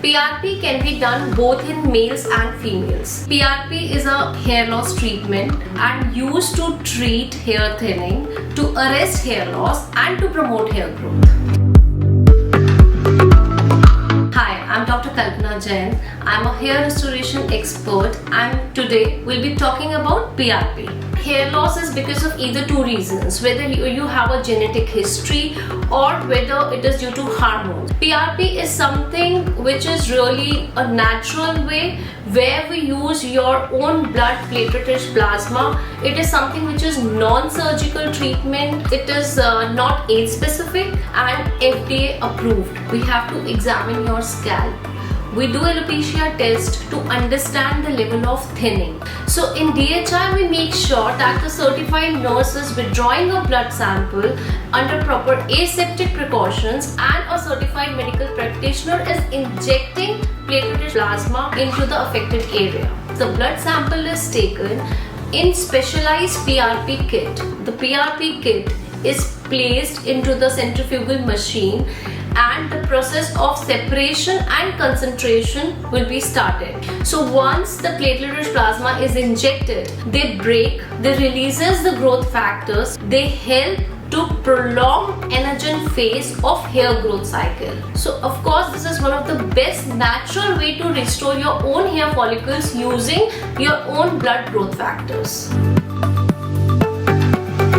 PRP can be done both in males and females. PRP is a hair loss treatment and used to treat hair thinning, to arrest hair loss and to promote hair growth. Hi, I'm Dr. Kalpana Jain. I'm a hair restoration expert and today we'll be talking about PRP. Hair loss is because of either two reasons, whether you have a genetic history or whether it is due to hormones. PRP is something which is really a natural way where we use your own blood platelet-rich plasma. It is something which is non-surgical treatment. It is not age-specific and FDA approved. We have to examine your scalp. We do alopecia test to understand the level of thinning. So in DHI, we make sure that the certified nurse is withdrawing a blood sample under proper aseptic precautions and a certified medical practitioner is injecting platelet-rich plasma into the affected area. The blood sample is taken in specialized PRP kit. The PRP kit is placed into the centrifugal machine and the process of separation and concentration will be started. So once the platelet-rich plasma is injected, they releases the growth factors. They help to prolong anagen phase of hair growth cycle. So of course this is one of the best natural way to restore your own hair follicles using your own blood growth factors.